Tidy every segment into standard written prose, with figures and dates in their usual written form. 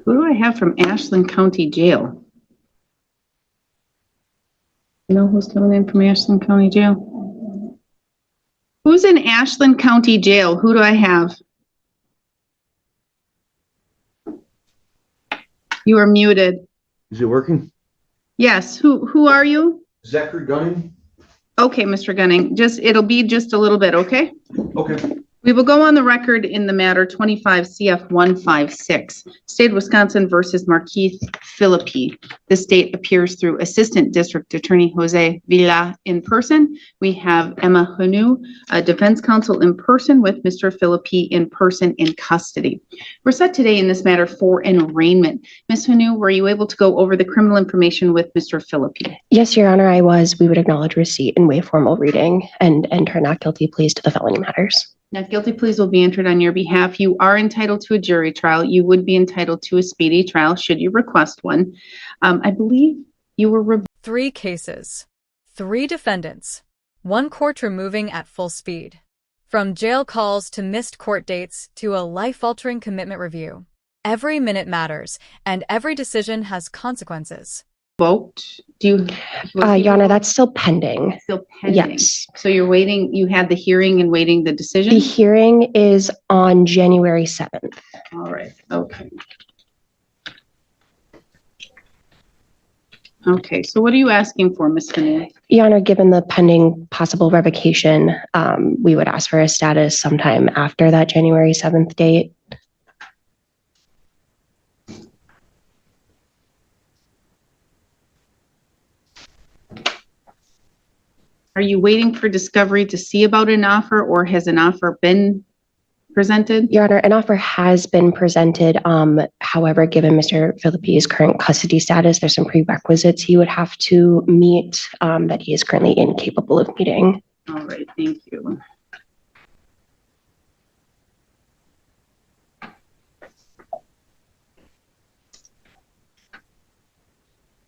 Who do I have from Ashland County Jail? You know who's coming in from Ashland County Jail? Who's in Ashland County Jail? Who do I have? You are muted. Is it working? Yes. Who are you? Zachary Gunning. Okay, Mr. Gunning. It'll be just a little bit, okay? Okay. We will go on the record in the matter 25 CF 156, State of Wisconsin versus Markeith Philippi. The state appears through Assistant District Attorney Jose Villa in person. We have Emma Hanu, Defense Counsel in person, with Mr. Philippi in person in custody. We're set today in this matter for an arraignment. Ms. Hanu, were you able to go over the criminal information with Mr. Philippi? Yes, Your Honor, I was. We would acknowledge receipt and waive formal reading and enter not guilty pleas to the felony matters. Not guilty pleas will be entered on your behalf. You are entitled to a jury trial. You would be entitled to a speedy trial should you request one. I believe you were 3 cases, 3 defendants, 1 courtroom moving at full speed. From jail calls to missed court dates to a life-altering commitment review. Every minute matters, and every decision has consequences. Vote. Your Honor, that's still pending. Still pending. Yes. So you're waiting, you had the hearing and waiting the decision? The hearing is on January 7th. All right, okay. Okay, so what are you asking for, Ms. Finney? Your Honor, given the pending possible revocation, we would ask for a status sometime after that January 7th date. Are you waiting for discovery to see about an offer, or has an offer been presented? Your Honor, an offer has been presented. However, given Mr. Philippi's current custody status, there's some prerequisites he would have to meet that he is currently incapable of meeting. All right, thank you.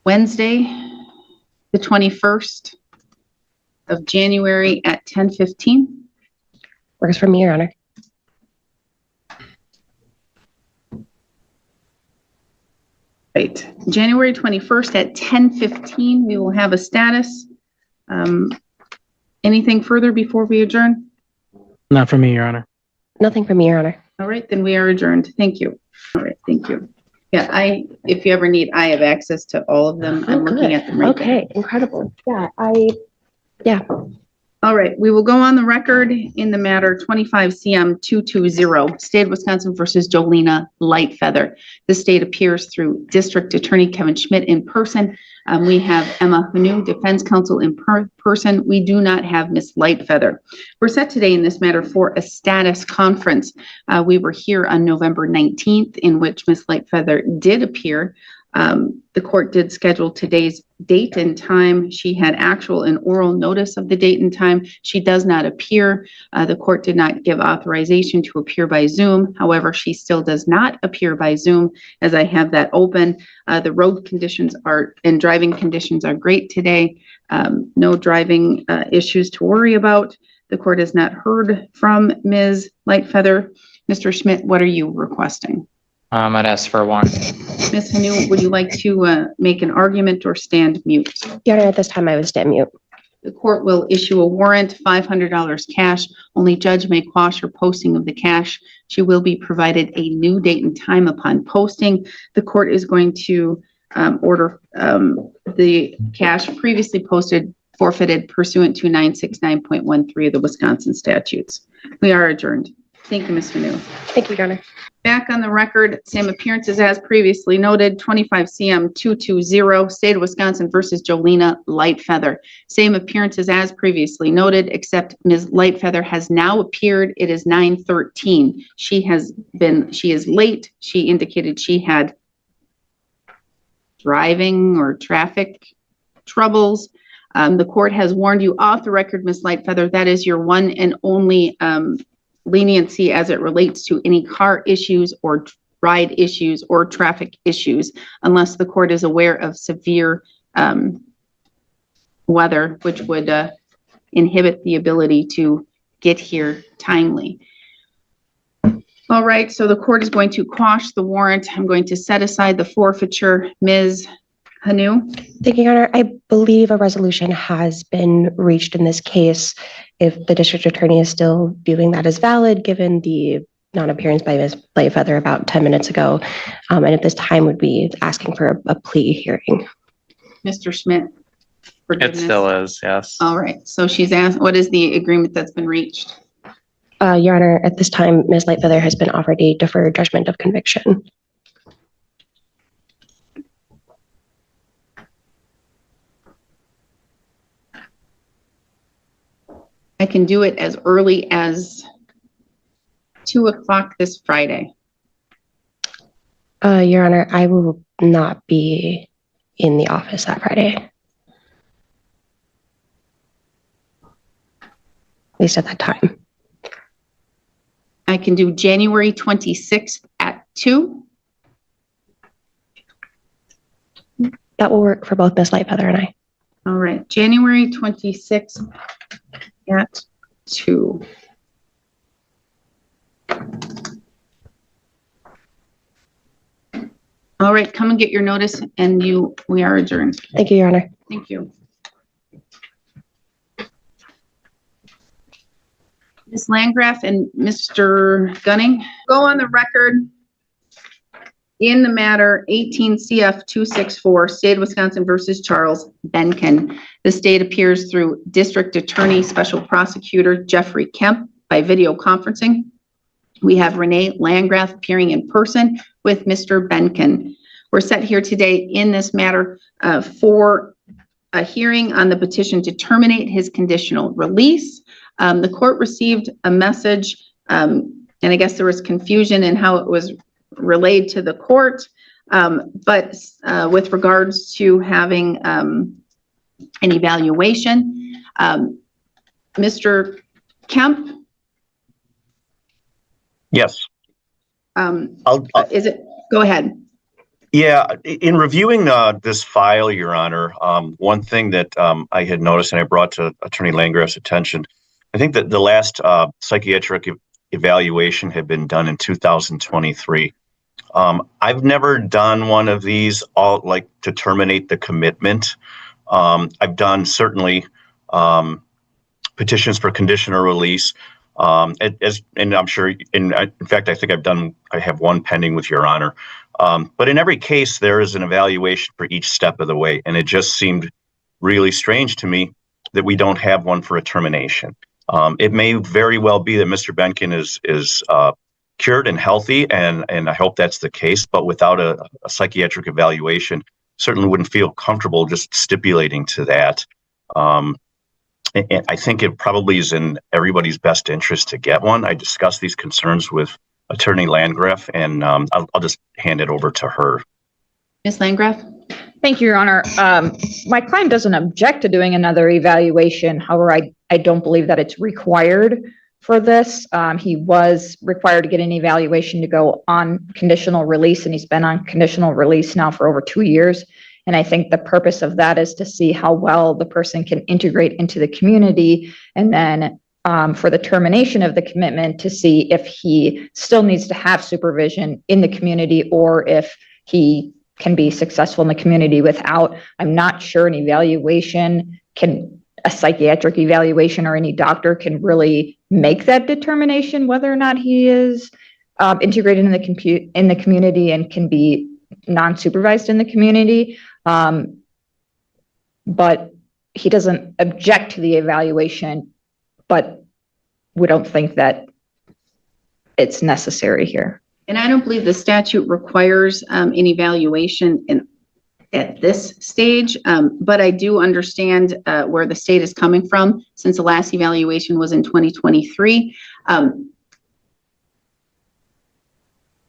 Wednesday, the 21st of January at 10:15. Works for me, Your Honor. Right, January 21st at 10:15, we will have a status. Anything further before we adjourn? Not for me, Your Honor. Nothing for me, Your Honor. All right, then we are adjourned. Thank you. All right, thank you. Yeah, if you ever need, I have access to all of them. I'm looking at them right there. Okay, incredible. Yeah. All right, we will go on the record in the matter 25 CM 220, State of Wisconsin versus Jolena Lightfeather. The state appears through District Attorney Kevin Schmidt in person. We have Emma Hanu, Defense Counsel in person. We do not have Ms. Lightfeather. We're set today in this matter for a status conference. We were here on November 19th, in which Ms. Lightfeather did appear. The court did schedule today's date and time. She had actual and oral notice of the date and time. She does not appear. The court did not give authorization to appear by Zoom. However, she still does not appear by Zoom, as I have that open. The road conditions and driving conditions are great today. No driving issues to worry about. The court has not heard from Ms. Lightfeather. Mr. Schmidt, what are you requesting? I'd ask for a warrant. Ms. Hanu, would you like to make an argument or stand mute? Your Honor, at this time I would stand mute. The court will issue a warrant, $500 cash. Only judge may quash or posting of the cash. She will be provided a new date and time upon posting. The court is going to order the cash previously posted forfeited pursuant to 969.13 of the Wisconsin statutes. We are adjourned. Thank you, Ms. Hanu. Thank you, Your Honor. Back on the record, same appearances as previously noted, 25 CM 220, State of Wisconsin versus Jolena Lightfeather. Same appearances as previously noted, except Ms. Lightfeather has now appeared. It is 9:13. She is late. She indicated she had driving or traffic troubles. The court has warned you off the record, Ms. Lightfeather, that is your one and only leniency as it relates to any car issues or ride issues or traffic issues, unless the court is aware of severe weather, which would inhibit the ability to get here timely. All right, so the court is going to quash the warrant. I'm going to set aside the forfeiture. Ms. Hanu? Thank you, Your Honor. I believe a resolution has been reached in this case. If the district attorney is still viewing that as valid, given the non-appearance by Ms. Lightfeather about 10 minutes ago, and at this time would be asking for a plea hearing. Mr. Schmidt? It forgiveness? still is, yes. All right, so she's asked, what is the agreement that's been reached? Your Honor, at this time, Ms. Lightfeather has been offered a deferred judgment of conviction. I can do it as early as 2 o'clock this Friday. Your Honor, I will not be in the office that Friday. At least at that time. I can do January 26th at 2. That will work for both Ms. Lightfeather and I. All right, January 26th at 2. All right, come and get your notice and we are adjourned. Thank you, Your Honor. Thank you. Ms. Landgraf and Mr. Gunning, go on the record in the matter 18 CF 264, State of Wisconsin versus Charles Benkin. The state appears through District Attorney Special Prosecutor Jeffrey Kemp by video conferencing. We have Renee Landgraf appearing in person with Mr. Benkin. We're set here today in this matter for a hearing on the petition to terminate his conditional release. The court received a message, and I guess there was confusion in how it was relayed to the court, but with regards to having an evaluation, Mr. Kemp? Yes. Is it? Go ahead. Yeah, in reviewing this file, Your Honor, one thing that I had noticed and I brought to Attorney Landgraf's attention, I think that the last psychiatric evaluation had been done in 2023. I've never done one of these to terminate the commitment. I've done certainly petitions for conditional release. And I'm sure, in fact, I think I have one pending with Your Honor. But in every case, there is an evaluation for each step of the way. And it just seemed really strange to me that we don't have one for a termination. It may very well be that Mr. Benkin is cured and healthy, and I hope that's the case. But without a psychiatric evaluation, certainly wouldn't feel comfortable just stipulating to that. And I think it probably is in everybody's best interest to get one. I discussed these concerns with Attorney Landgraf, and I'll just hand it over to her. Ms. Landgraf? Thank you, Your Honor. My client doesn't object to doing another evaluation. However, I don't believe that it's required for this. He was required to get an evaluation to go on conditional release, and he's been on conditional release now for over 2 years. And I think the purpose of that is to see how well the person can integrate into the community, and then for the termination of the commitment to see if he still needs to have supervision in the community or if he can be successful in the community without. I'm not sure an evaluation a psychiatric evaluation or any doctor can really make that determination whether or not he is integrated in the community and can be non-supervised in the community. But he doesn't object to the evaluation, but we don't think that it's necessary here. And I don't believe the statute requires an evaluation at this stage, but I do understand where the state is coming from since the last evaluation was in 2023.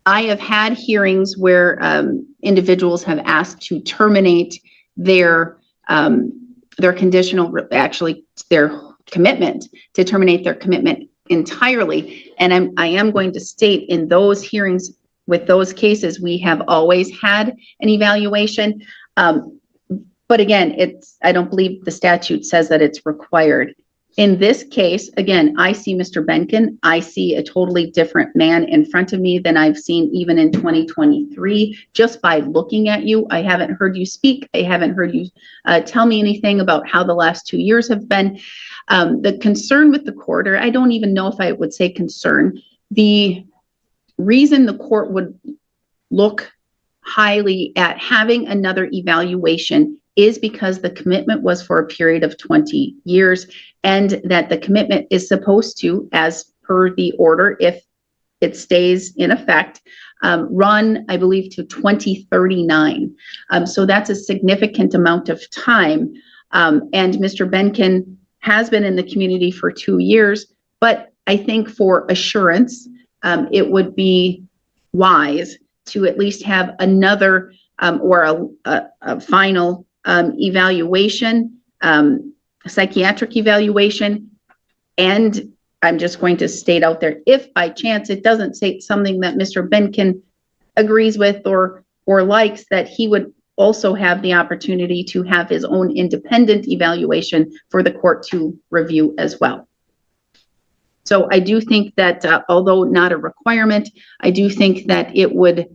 I have had hearings where individuals have asked to terminate their commitment, to terminate their commitment entirely. And I am going to state in those hearings with those cases, we have always had an evaluation. But again, I don't believe the statute says that it's required. In this case, again, I see Mr. Benkin. I see a totally different man in front of me than I've seen even in 2023. Just by looking at you, I haven't heard you speak. I haven't heard you tell me anything about how the last 2 years have been. The concern with the court, or I don't even know if I would say concern, the reason the court would look highly at having another evaluation is because the commitment was for a period of 20 years and that the commitment is supposed to, as per the order, if it stays in effect, run, I believe, to 2039. So that's a significant amount of time. And Mr. Benkin has been in the community for 2 years, but I think for assurance, it would be wise to at least have another or a final evaluation, psychiatric evaluation. And I'm just going to state out there, if by chance it doesn't say something that Mr. Benkin agrees with or likes, that he would also have the opportunity to have his own independent evaluation for the court to review as well. So I do think that although not a requirement, I do think that it would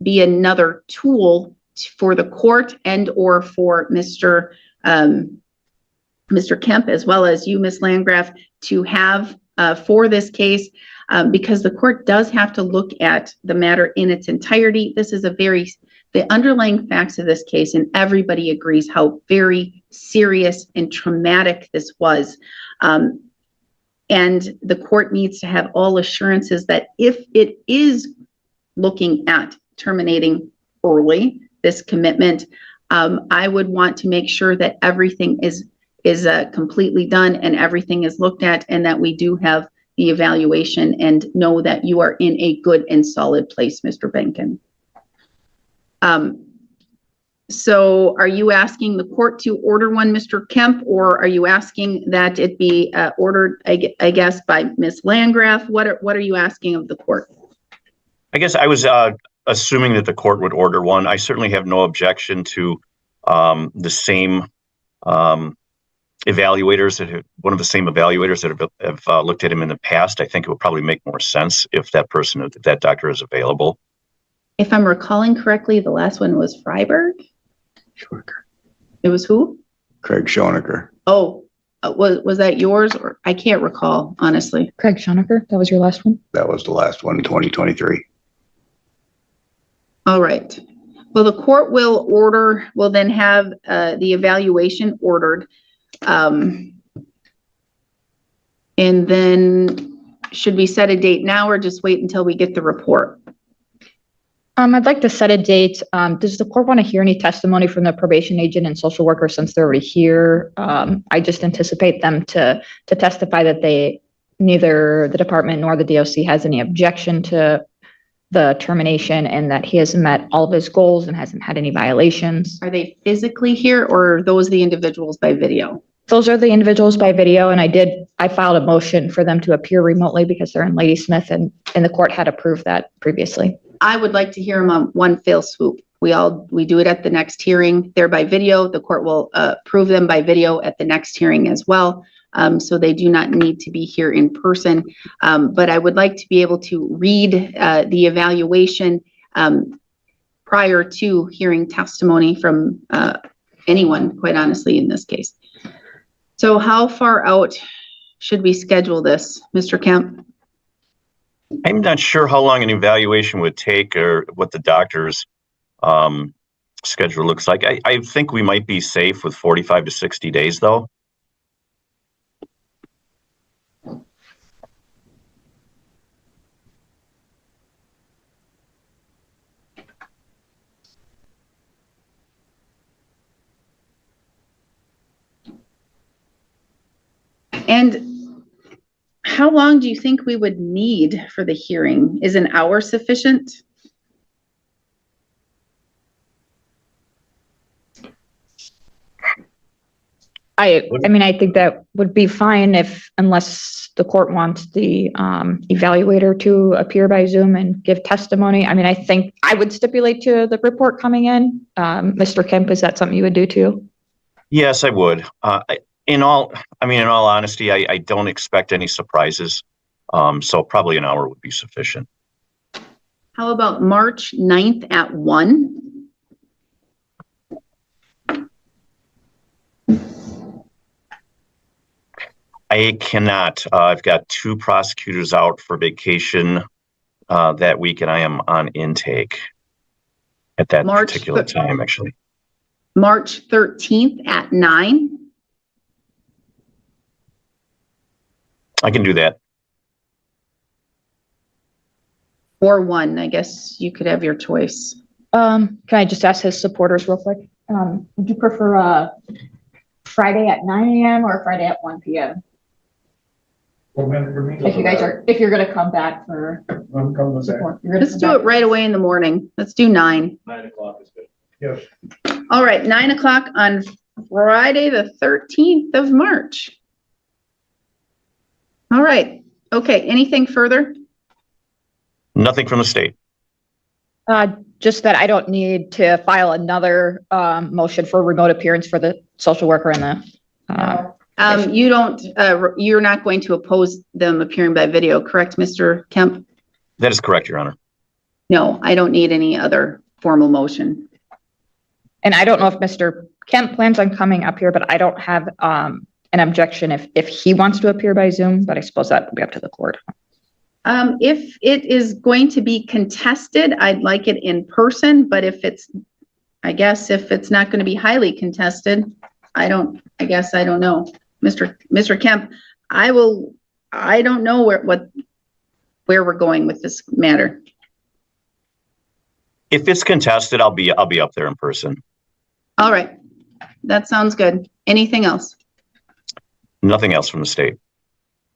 be another tool for the court and or for Mr. Kemp, as well as you, Ms. Landgraf, to have for this case, because the court does have to look at the matter in its entirety. This is the underlying facts of this case, and everybody agrees how very serious and traumatic this was. And the court needs to have all assurances that if it is looking at terminating early this commitment, I would want to make sure that everything is completely done and everything is looked at, and that we do have the evaluation and know that you are in a good and solid place, Mr. Benkin. So are you asking the court to order one, Mr. Kemp, or are you asking that it be ordered, I guess, by Ms. Landgraf? What are you asking of the court? I guess I was assuming that the court would order one. I certainly have no objection to the same evaluators one of the same evaluators that have looked at him in the past. I think it would probably make more sense if that doctor is available. If I'm recalling correctly, the last one was Freiberg. Schoenecker. It was who? Craig Schoenecker. Oh, was that yours, or I can't recall, honestly. Craig Schoenecker, that was your last one? That was the last one in 2023. All right. Well, the court will then have the evaluation ordered. And then should we set a date now or just wait until we get the report? I'd like to set a date. Does the court want to hear any testimony from the probation agent and social worker since they're already here? I just anticipate them to testify that neither the department nor the DOC has any objection to the termination and that he has met all of his goals and hasn't had any violations. Are they physically here, or are those the individuals by video? Those are the individuals by video, and I filed a motion for them to appear remotely because they're in Ladysmith, and the court had approved that previously. I would like to hear them on one fell swoop. We do it at the next hearing. They're by video. The court will approve them by video at the next hearing as well. So they do not need to be here in person. But I would like to be able to read the evaluation prior to hearing testimony from anyone, quite honestly, in this case. So how far out should we schedule this, Mr. Kemp? I'm not sure how long an evaluation would take or what the doctor's schedule looks like. I think we might be safe with 45 to 60 days, though. And how long do you think we would need for the hearing? Is an hour sufficient? I mean, I think that would be fine unless the court wants the evaluator to appear by Zoom and give testimony. I mean, I think I would stipulate to the report coming in. Mr. Kemp, is that something you would do too? Yes, I would. in all honesty, I don't expect any surprises. So probably an hour would be sufficient. How about March 9th at 1? I cannot. I've got 2 prosecutors out for vacation that week, and I am on intake at that particular time, actually. March 13th at 9? I can do that. Or 1, I guess you could have your choice. Can I just ask his supporters real quick? Would you prefer Friday at 9 a.m. or Friday at 1 p.m.? If you're gonna come back for support. Let's do it right away in the morning. Let's do 9. 9 o'clock is good. Yes. All right, 9 o'clock on Friday, the 13th of March. All right. Okay, anything further? Nothing from the state. Just that I don't need to file another motion for remote appearance for the social worker and the. You don't, you're not going to oppose them appearing by video, correct, Mr. Kemp? That is correct, Your Honor. No, I don't need any other formal motion. And I don't know if Mr. Kemp plans on coming up here, but I don't have an objection if he wants to appear by Zoom, but I suppose that would be up to the court. If it is going to be contested, I'd like it in person, but if it's not going to be highly contested, I don't know. Mr. Kemp, I don't know where we're going with this matter. If it's contested, I'll be up there in person. All right. That sounds good. Anything else? Nothing else from the state.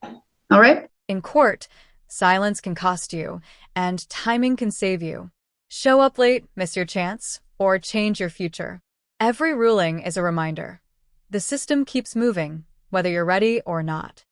All right. In court, silence can cost you, and timing can save you. Show up late, miss your chance, or change your future. Every ruling is a reminder. The system keeps moving, whether you're ready or not.